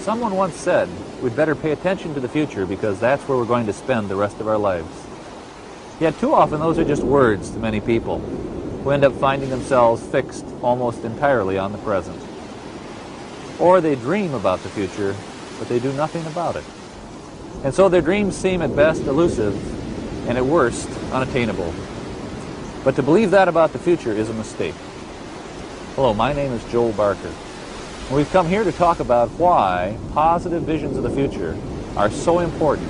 Someone once said we'd better pay attention to the future because that's where we're going to spend the rest of our lives. Yet too often those are just words to many people who end up finding themselves fixed almost entirely on the present. Or they dream about the future, but they do nothing about it. And so their dreams seem at best elusive and at worst unattainable. But to believe that about the future is a mistake. Hello, my name is Joel Barker. And we've come here to talk about why positive visions of the future are so important,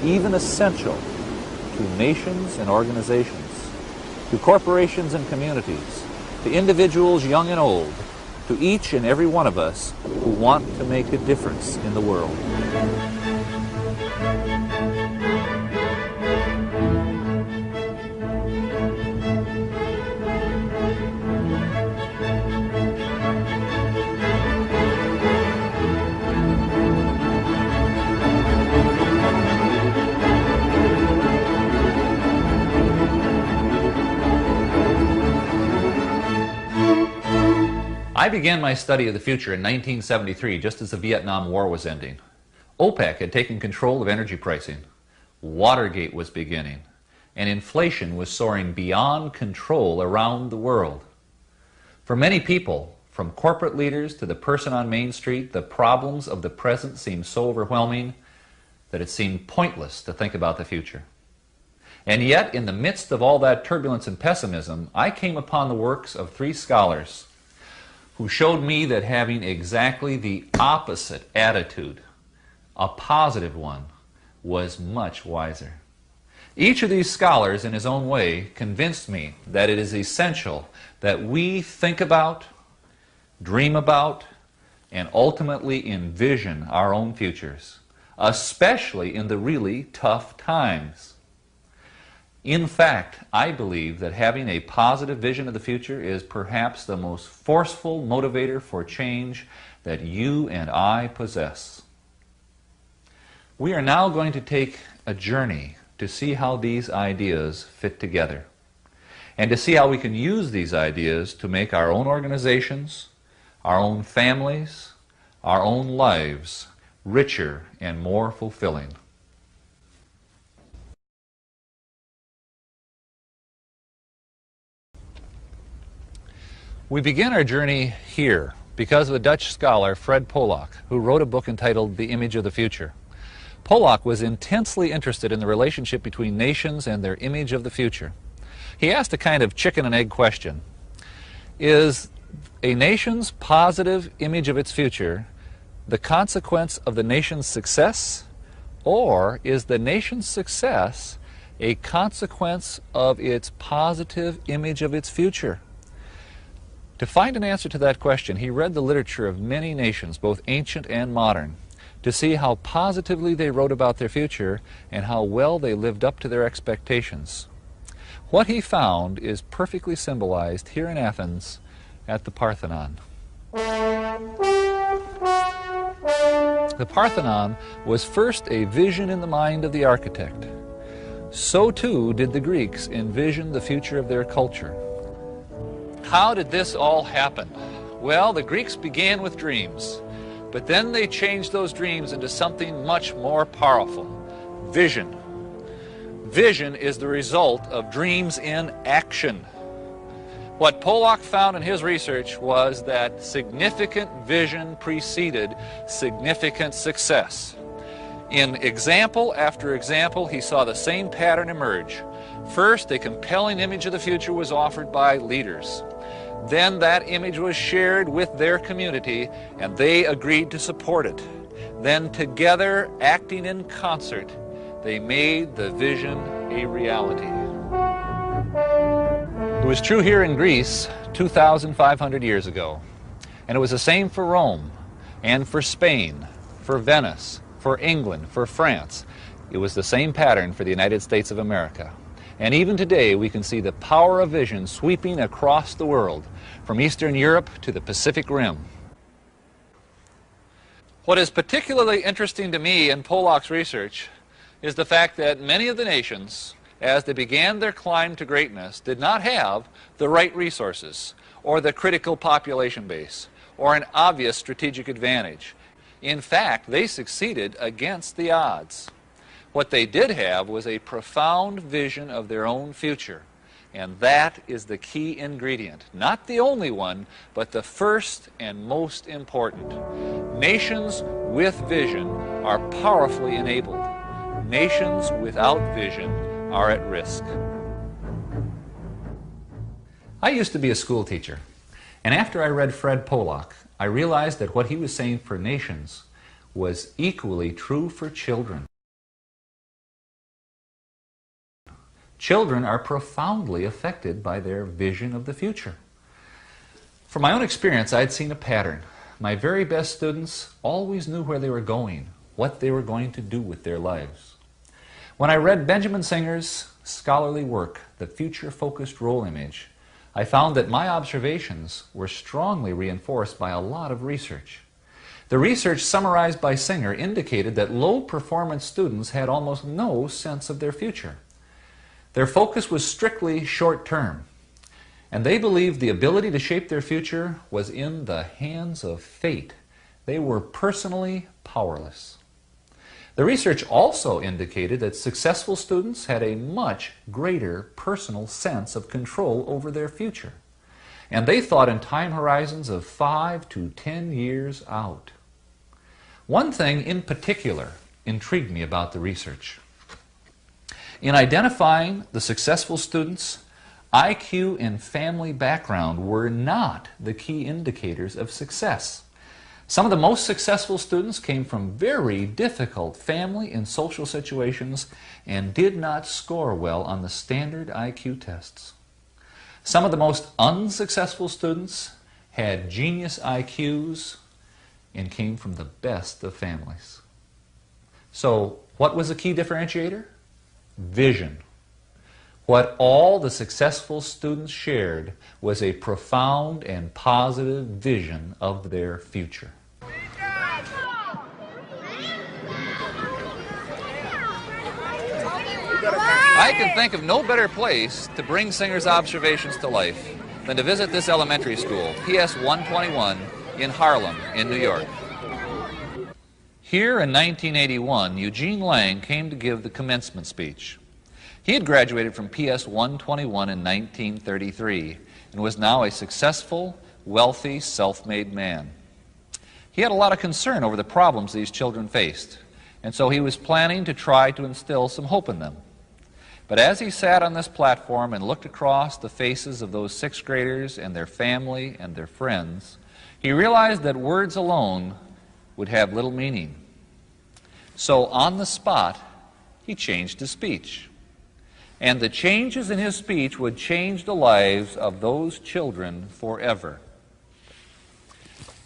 even essential, to nations and organizations, to corporations and communities, to individuals young and old, to each and every one of us who want to make a difference in the world. I began my study of the future in 1973, just as the Vietnam War was ending. OPEC had taken control of energy pricing. Watergate was beginning, and inflation was soaring beyond control around the world. For many people, from corporate leaders to the person on Main Street, the problems of the present seemed so overwhelming that it seemed pointless to think about the future. And yet, in the midst of all that turbulence and pessimism, I came upon the works of three scholars who showed me that having exactly the opposite attitude, a positive one, was much wiser. Each of these scholars, in his own way, convinced me that it is essential that we think about, dream about, and ultimately envision our own futures, especially in the really tough times. In fact, I believe that having a positive vision of the future is perhaps the most forceful motivator for change that you and I possess. We are now going to take a journey to see how these ideas fit together, and to see how we can use these ideas to make our own organizations, our own families, our own lives richer and more fulfilling. We begin our journey here because of a Dutch scholar, Fred Polak, who wrote a book entitled The Image of the Future. Polak was intensely interested in the relationship between nations and their image of the future. He asked a kind of chicken and egg question. Is a nation's positive image of its future the consequence of the nation's success, or is the nation's success a consequence of its positive image of its future? To find an answer to that question, he read the literature of many nations, both ancient and modern, to see how positively they wrote about their future and how well they lived up to their expectations. What he found is perfectly symbolized here in Athens at the Parthenon. The Parthenon was first a vision in the mind of the architect. So too did the Greeks envision the future of their culture. How did this all happen? Well, the Greeks began with dreams, but then they changed those dreams into something much more powerful: vision. Vision is the result of dreams in action. What Polak found in his research was that significant vision preceded significant success. In example after example, he saw the same pattern emerge. First, a compelling image of the future was offered by leaders. Then that image was shared with their community, and they agreed to support it. Then together, acting in concert, they made the vision a reality. It was true here in Greece 2,500 years ago. And it was the same for Rome, and for Spain, for Venice, for England, for France. It was the same pattern for the United States of America. And even today, we can see the power of vision sweeping across the world, from Eastern Europe to the Pacific Rim. What is particularly interesting to me in Polak's research is the fact that many of the nations, as they began their climb to greatness, did not have the right resources, or the critical population base, or an obvious strategic advantage. In fact, they succeeded against the odds. What they did have was a profound vision of their own future. And that is the key ingredient. Not the only one, but the first and most important. Nations with vision are powerfully enabled. Nations without vision are at risk. I used to be a school teacher, and after I read Fred Pollock, I realized that what he was saying for nations was equally true for children. Children are profoundly affected by their vision of the future. From my own experience, I'd seen a pattern. My very best students always knew where they were going, what they were going to do with their lives. When I read Benjamin Singer's scholarly work, The Future-Focused Role Image, I found that my observations were strongly reinforced by a lot of research. The research summarized by Singer indicated that low-performance students had almost no sense of their future. Their focus was strictly short-term, and they believed the ability to shape their future was in the hands of fate. They were personally powerless. The research also indicated that successful students had a much greater personal sense of control over their future, and they thought in time horizons of 5 to 10 years out. One thing in particular intrigued me about the research. In identifying the successful students, IQ and family background were not the key indicators of success. Some of the most successful students came from very difficult family and social situations and did not score well on the standard IQ tests. Some of the most unsuccessful students had genius IQs and came from the best of families. So, what was the key differentiator? Vision. What all the successful students shared was a profound and positive vision of their future. I can think of no better place to bring Singer's observations to life than to visit this elementary school, PS 121, in Harlem, in New York. Here in 1981, Eugene Lang came to give the commencement speech. He had graduated from PS 121 in 1933 and was now a successful, wealthy, self-made man. He had a lot of concern over the problems these children faced, and so he was planning to try to instill some hope in them. But as he sat on this platform and looked across the faces of those sixth graders and their family and their friends, he realized that words alone would have little meaning. So on the spot, he changed his speech. And the changes in his speech would change the lives of those children forever.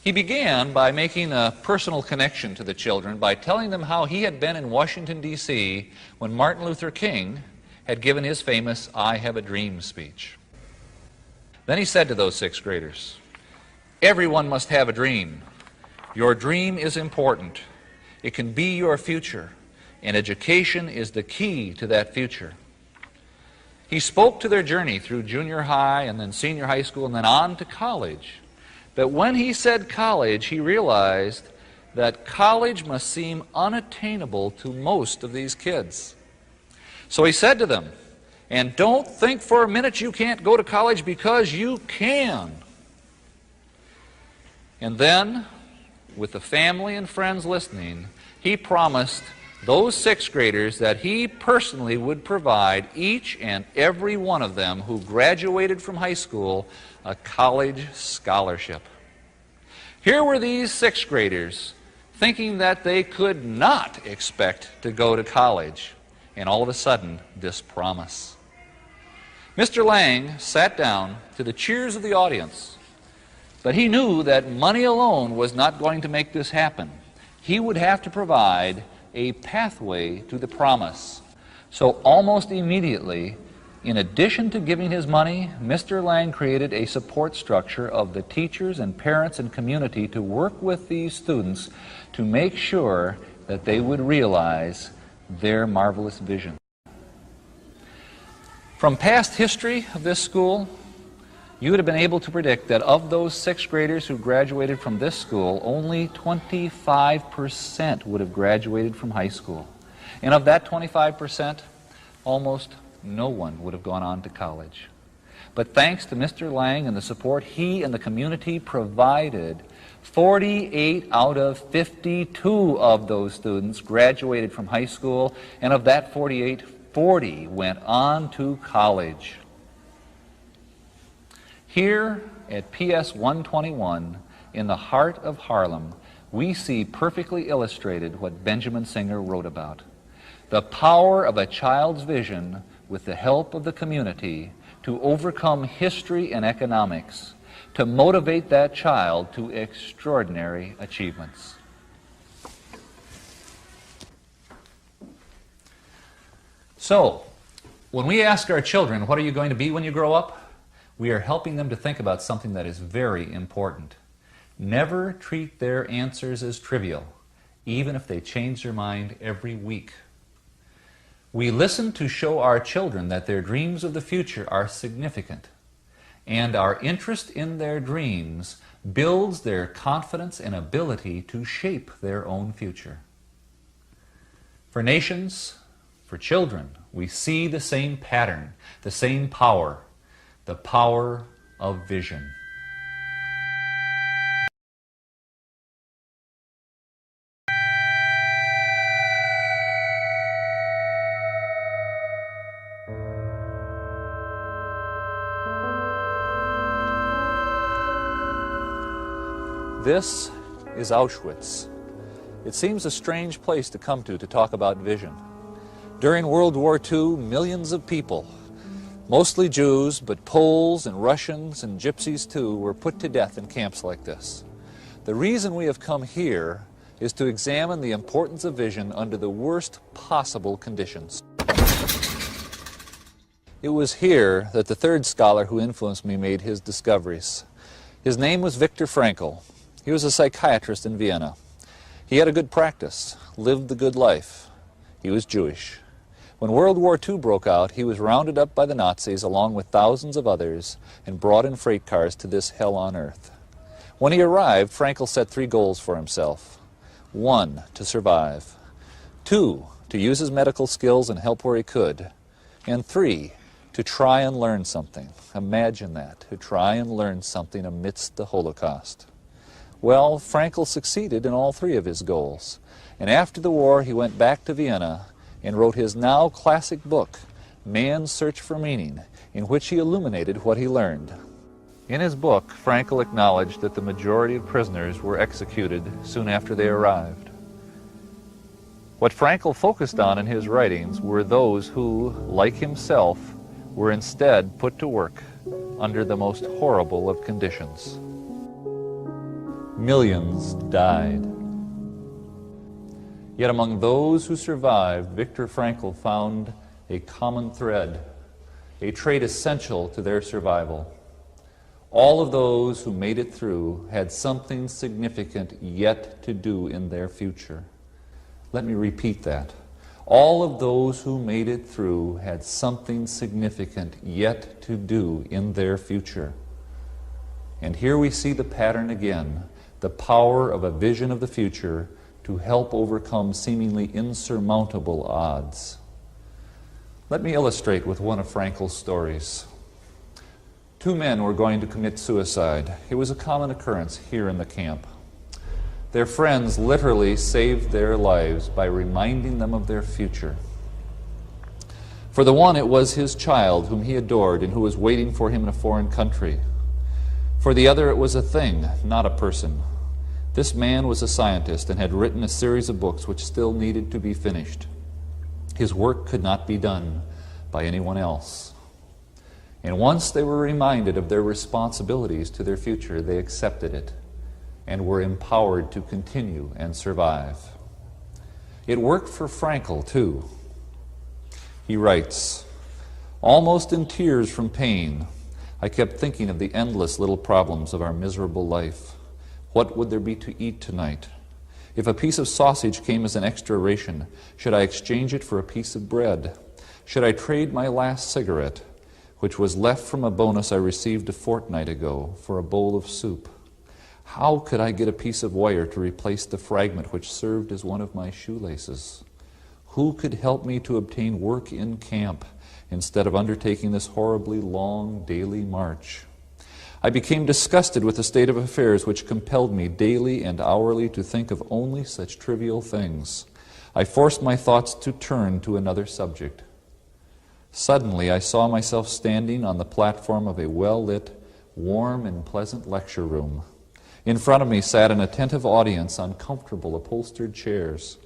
He began by making a personal connection to the children by telling them how he had been in Washington, D.C. when Martin Luther King had given his famous "I Have a Dream" speech. Then he said to those sixth graders, "Everyone must have a dream. Your dream is important. It can be your future, and education is the key to that future." He spoke to their journey through junior high and then senior high school and then on to college. But when he said college, he realized that college must seem unattainable to most of these kids. So he said to them, "And don't think for a minute you can't go to college, because you can." And then, with the family and friends listening, he promised those sixth graders that he personally would provide each and every one of them who graduated from high school a college scholarship. Here were these sixth graders thinking that they could not expect to go to college, and all of a sudden, this promise. Mr. Lang sat down to the cheers of the audience, but he knew that money alone was not going to make this happen. He would have to provide a pathway to the promise. So almost immediately, in addition to giving his money, Mr. Lang created a support structure of the teachers and parents and community to work with these students to make sure that they would realize their marvelous vision. From past history of this school, you would have been able to predict that of those sixth graders who graduated from this school, only 25% would have graduated from high school. And of that 25%, almost no one would have gone on to college. But thanks to Mr. Lang and the support he and the community provided, 48 out of 52 of those students graduated from high school, and of that 48, 40 went on to college. Here at PS 121, in the heart of Harlem, we see perfectly illustrated what Benjamin Singer wrote about: the power of a child's vision with the help of the community to overcome history and economics, to motivate that child to extraordinary achievements. So, when we ask our children, what are you going to be when you grow up? We are helping them to think about something that is very important. Never treat their answers as trivial, even if they change their mind every week. We listen to show our children that their dreams of the future are significant, and our interest in their dreams builds their confidence and ability to shape their own future. For nations, for children, we see the same pattern, the same power, the power of vision. This is Auschwitz. It seems a strange place to come to talk about vision. During World War II, millions of people, mostly Jews, but Poles and Russians and Gypsies too, were put to death in camps like this. The reason we have come here is to examine the importance of vision under the worst possible conditions. It was here that the third scholar who influenced me made his discoveries. His name was Viktor Frankl. He was a psychiatrist in Vienna. He had a good practice, lived the good life. He was Jewish. When World War II broke out, he was rounded up by the Nazis along with thousands of others and brought in freight cars to this hell on earth. When he arrived, Frankl set 3 goals for himself. 1, to survive. 2, to use his medical skills and help where he could. And 3, to try and learn something. Imagine that, to try and learn something amidst the Holocaust. Well, Frankl succeeded in all 3 of his goals. And after the war, he went back to Vienna and wrote his now classic book, Man's Search for Meaning, in which he illuminated what he learned. In his book, Frankl acknowledged that the majority of prisoners were executed soon after they arrived. What Frankl focused on in his writings were those who, like himself, were instead put to work under the most horrible of conditions. Millions died. Yet among those who survived, Viktor Frankl found a common thread, a trait essential to their survival. All of those who made it through had something significant yet to do in their future. Let me repeat that. All of those who made it through had something significant yet to do in their future. And here we see the pattern again, the power of a vision of the future to help overcome seemingly insurmountable odds. Let me illustrate with one of Frankl's stories. 2 men were going to commit suicide. It was a common occurrence here in the camp. Their friends literally saved their lives by reminding them of their future. For the one, it was his child whom he adored and who was waiting for him in a foreign country. For the other, it was a thing, not a person. This man was a scientist and had written a series of books which still needed to be finished. His work could not be done by anyone else. And once they were reminded of their responsibilities to their future, they accepted it and were empowered to continue and survive. It worked for Frankl, too. He writes, "Almost in tears from pain, I kept thinking of the endless little problems of our miserable life. What would there be to eat tonight? If a piece of sausage came as an extra ration, should I exchange it for a piece of bread? Should I trade my last cigarette? which was left from a bonus I received a fortnight ago for a bowl of soup. How could I get a piece of wire to replace the fragment which served as one of my shoelaces? Who could help me to obtain work in camp instead of undertaking this horribly long daily march? I became disgusted with the state of affairs which compelled me daily and hourly to think of only such trivial things. I forced my thoughts to turn to another subject. Suddenly I saw myself standing on the platform of a well-lit, warm and pleasant lecture room. In front of me sat an attentive audience on comfortable upholstered chairs.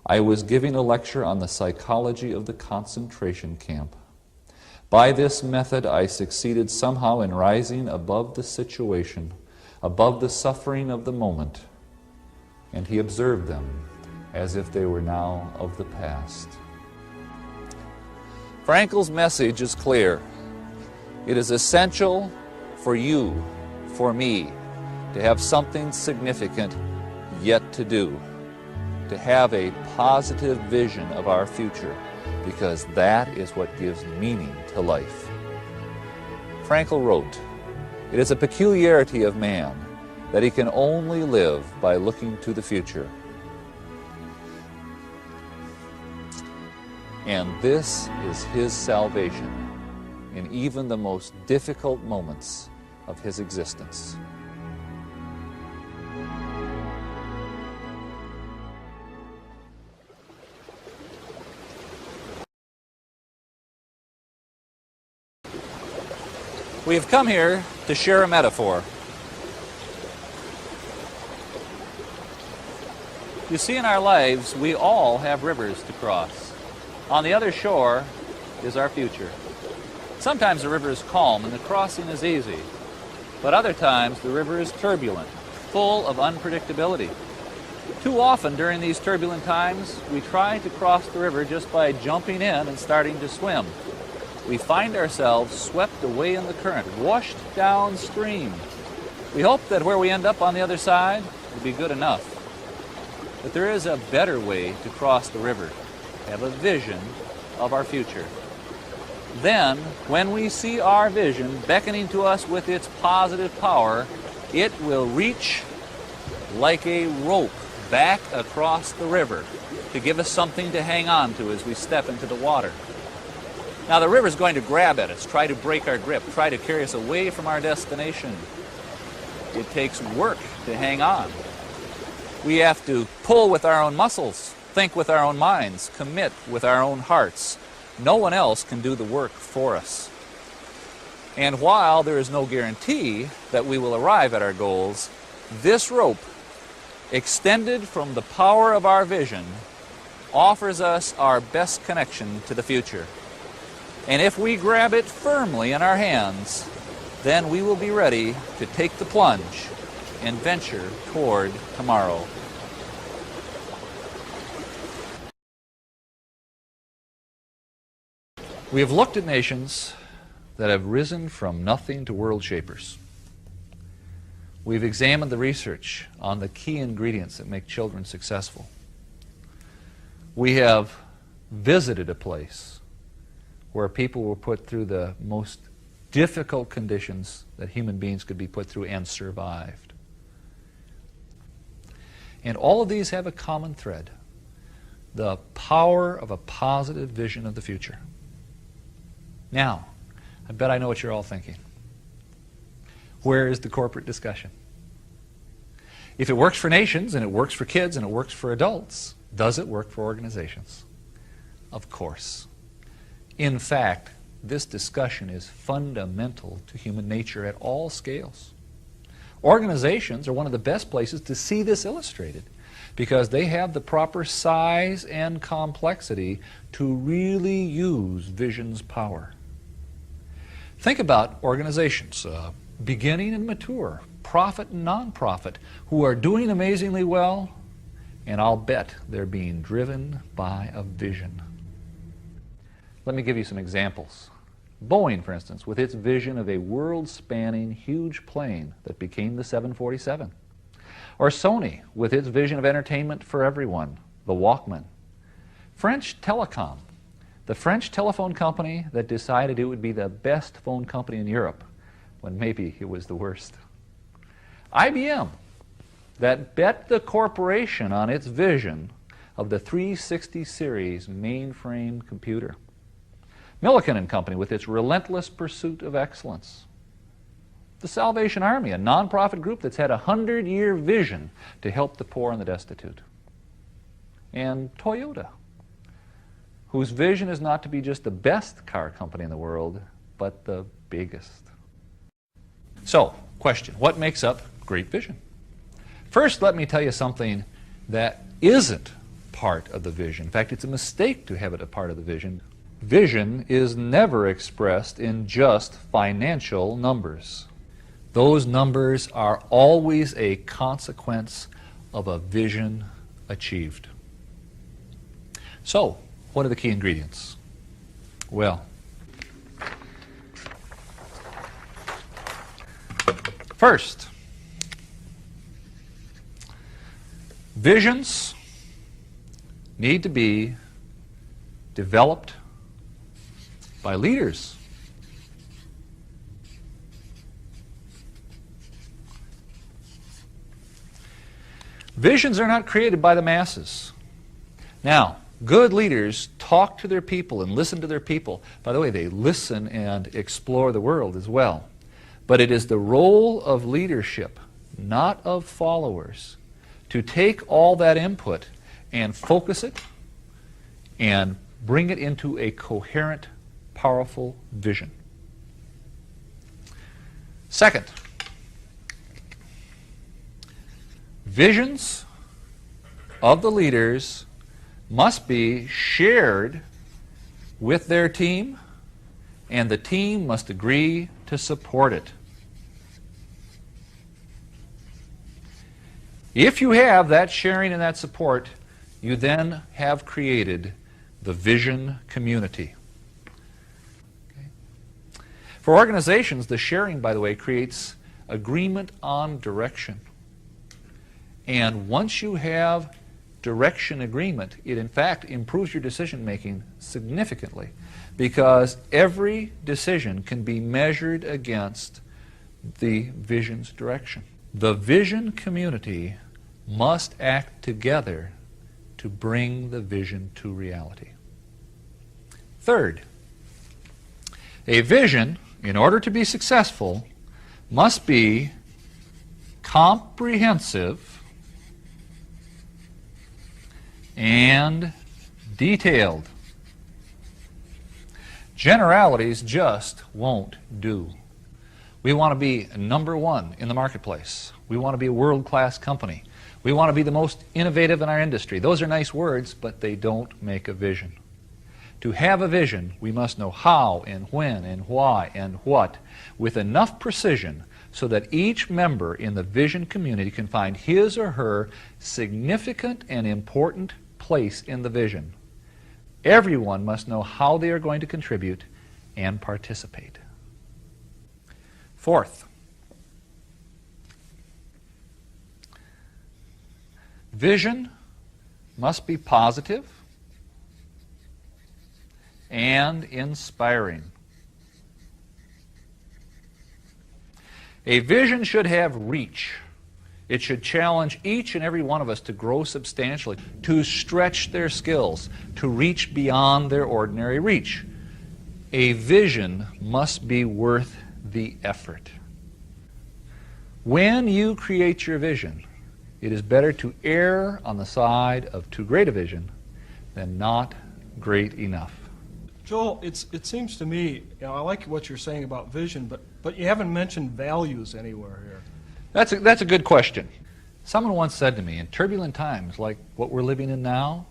I was giving a lecture on the psychology of the concentration camp. By this method, I succeeded somehow in rising above the situation, above the suffering of the moment, and he observed them as if they were now of the past. Frankl's message is clear. It is essential for you, for me, to have something significant yet to do, to have a positive vision of our future, because that is what gives meaning to life. Frankl wrote, "It is a peculiarity of man that he can only live by looking to the future." And this is his salvation in even the most difficult moments of his existence. We have come here to share a metaphor. You see, in our lives, we all have rivers to cross. On the other shore is our future. Sometimes the river is calm and the crossing is easy, but other times the river is turbulent, full of unpredictability. Too often during these turbulent times, we try to cross the river just by jumping in and starting to swim. We find ourselves swept away in the current, washed downstream. We hope that where we end up on the other side will be good enough. But there is a better way to cross the river, to have a vision of our future. Then, when we see our vision beckoning to us with its positive power, it will reach like a rope back across the river to give us something to hang on to as we step into the water. Now, the river is going to grab at us, try to break our grip, try to carry us away from our destination. It takes work to hang on. We have to pull with our own muscles, think with our own minds, commit with our own hearts. No one else can do the work for us. And while there is no guarantee that we will arrive at our goals, this rope, extended from the power of our vision, offers us our best connection to the future. And if we grab it firmly in our hands, then we will be ready to take the plunge and venture toward tomorrow. We have looked at nations that have risen from nothing to world shapers. We've examined the research on the key ingredients that make children successful. We have visited a place where people were put through the most difficult conditions that human beings could be put through and survived. And all of these have a common thread: the power of a positive vision of the future. Now, I bet I know what you're all thinking. Where is the corporate discussion? If it works for nations, and it works for kids, and it works for adults, does it work for organizations? Of course. In fact, this discussion is fundamental to human nature at all scales. Organizations are one of the best places to see this illustrated because they have the proper size and complexity to really use vision's power. Think about organizations, beginning and mature, profit and non-profit, who are doing amazingly well, and I'll bet they're being driven by a vision. Let me give you some examples. Boeing, for instance, with its vision of a world-spanning huge plane that became the 747. Or Sony, with its vision of entertainment for everyone, the Walkman. French Telecom, The French telephone company that decided it would be the best phone company in Europe when maybe it was the worst. IBM that bet the corporation on its vision of the 360 series mainframe computer. Milliken and Company with its relentless pursuit of excellence. The Salvation Army, a nonprofit group that's had a 100-year vision to help the poor and the destitute. And Toyota, whose vision is not to be just the best car company in the world, but the biggest. So, question, what makes up great vision? First, let me tell you something that isn't part of the vision. In fact, it's a mistake to have it a part of the vision. Vision is never expressed in just financial numbers. Those numbers are always a consequence of a vision achieved. So, what are the key ingredients? Well, first, visions need to be developed by leaders. Visions are not created by the masses. Now, good leaders talk to their people and listen to their people. By the way, they listen and explore the world as well. But it is the role of leadership, not of followers, to take all that input and focus it and bring it into a coherent, powerful vision. Second, visions of the leaders must be shared with their team, and the team must agree to support it. If you have that sharing and that support, you then have created the vision community. Okay. For organizations, the sharing, by the way, creates agreement on direction. And once you have direction agreement, it in fact improves your decision making significantly, because every decision can be measured against the vision's direction. The vision community must act together to bring the vision to reality. Third, a vision, in order to be successful, must be comprehensive and detailed. Generalities just won't do. We want to be number one in the marketplace. We want to be a world-class company. We want to be the most innovative in our industry. Those are nice words, but they don't make a vision. To have a vision, we must know how and when and why and what with enough precision so that each member in the vision community can find his or her significant and important place in the vision. Everyone must know how they are going to contribute and participate. Fourth, vision must be positive and inspiring. A vision should have reach. It should challenge each and every one of us to grow substantially, to stretch their skills, to reach beyond their ordinary reach. A vision must be worth the effort. When you create your vision, it is better to err on the side of too great a vision than not great enough. Joel, it seems to me, I like what you're saying about vision, but you haven't mentioned values anywhere here. That's a good question. Someone once said to me, in turbulent times like what we're living in now,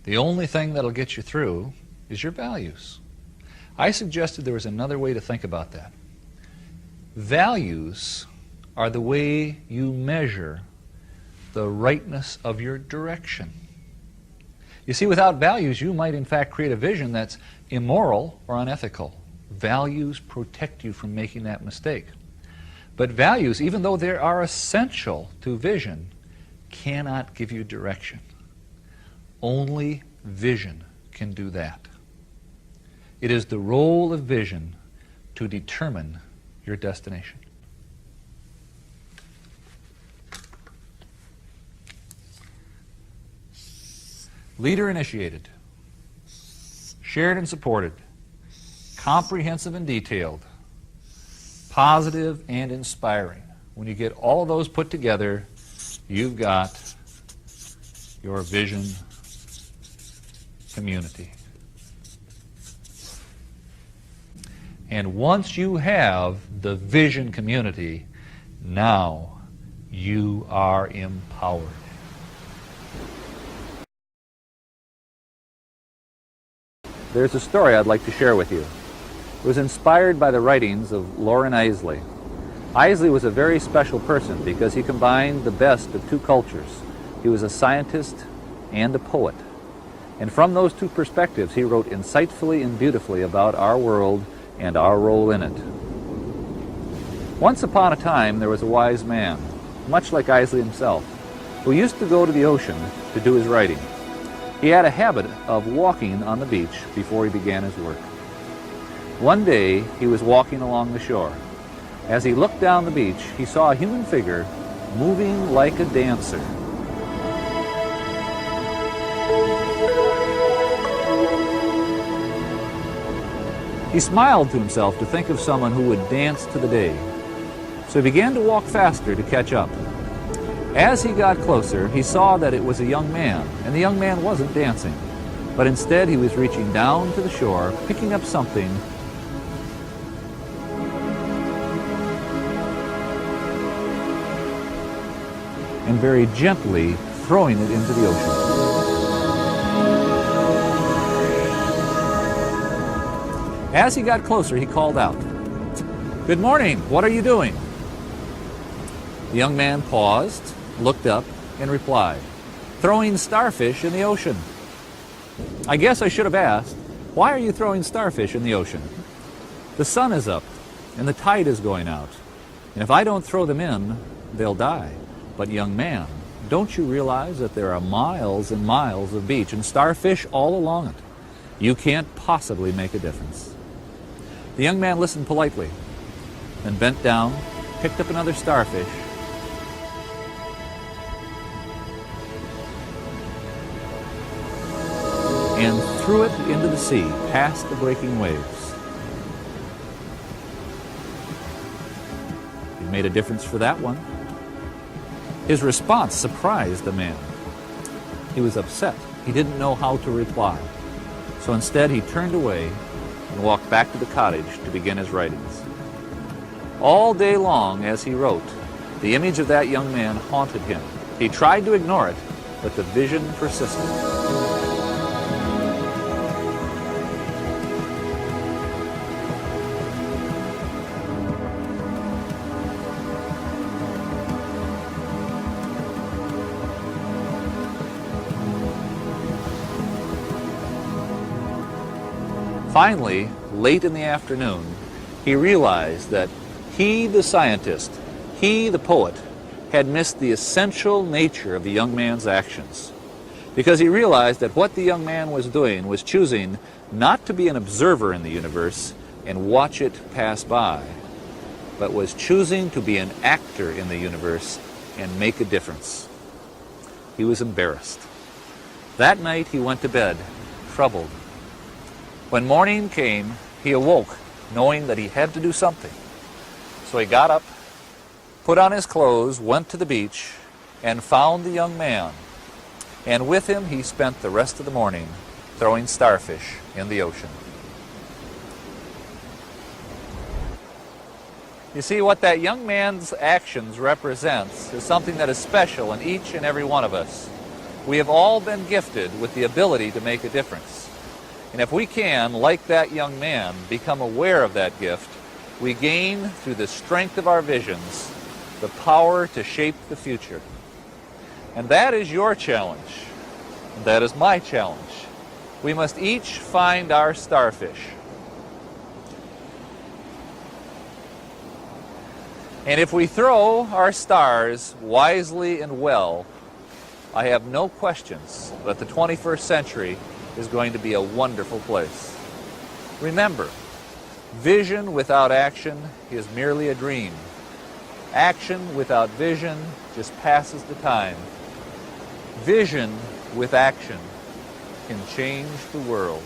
the only thing that'll get you through is your values. I suggested there was another way to think about that. Values are the way you measure the rightness of your direction. You see, without values, you might in fact create a vision that's immoral or unethical. Values protect you from making that mistake. But values, even though they are essential to vision, cannot give you direction. Only vision can do that. It is the role of vision to determine your destination. Leader-initiated, shared and supported, comprehensive and detailed, positive and inspiring. When you get all of those put together, you've got your vision community. And once you have the vision community, now you are empowered. There's a story I'd like to share with you. It was inspired by the writings of Loren Eiseley. Eiseley was a very special person because he combined the best of two cultures. He was a scientist and a poet. And from those two perspectives, he wrote insightfully and beautifully about our world and our role in it. Once upon a time, there was a wise man, much like Eiseley himself, who used to go to the ocean to do his writing. He had a habit of walking on the beach before he began his work. One day, he was walking along the shore. As he looked down the beach, he saw a human figure moving like a dancer. He smiled to himself to think of someone who would dance to the day. So he began to walk faster to catch up. As he got closer, he saw that it was a young man, and the young man wasn't dancing, but instead he was reaching down to the shore, picking up something, and very gently throwing it into the ocean. As he got closer, he called out, "Good morning, what are you doing?" The young man paused, looked up, and replied, "Throwing starfish in the ocean." "I guess I should have asked, why are you throwing starfish in the ocean?" "The sun is up, and the tide is going out, and if I don't throw them in, they'll die." "But young man, don't you realize that there are miles and miles of beach and starfish all along it? You can't possibly make a difference." The young man listened politely, then bent down, picked up another starfish, and threw it into the sea, past the breaking waves. It made a difference for that one. His response surprised the man. He was upset. He didn't know how to reply. So instead, he turned away and walked back to the cottage to begin his writings. All day long, as he wrote, the image of that young man haunted him. He tried to ignore it, but the vision persisted. Finally, late in the afternoon, he realized that he, the scientist, he, the poet, had missed the essential nature of the young man's actions. Because he realized that what the young man was doing was choosing not to be an observer in the universe and watch it pass by, but was choosing to be an actor in the universe and make a difference. He was embarrassed. That night he went to bed, troubled. When morning came, he awoke knowing that he had to do something. So he got up, put on his clothes, went to the beach, and found the young man. And with him he spent the rest of the morning throwing starfish in the ocean. You see, what that young man's actions represents is something that is special in each and every one of us. We have all been gifted with the ability to make a difference. And if we can, like that young man, become aware of that gift, we gain, through the strength of our visions, the power to shape the future. And that is your challenge. And that is my challenge. We must each find our starfish. And if we throw our stars wisely and well, I have no questions that the 21st century is going to be a wonderful place. Remember, vision without action is merely a dream. Action without vision just passes the time. Vision with action can change the world.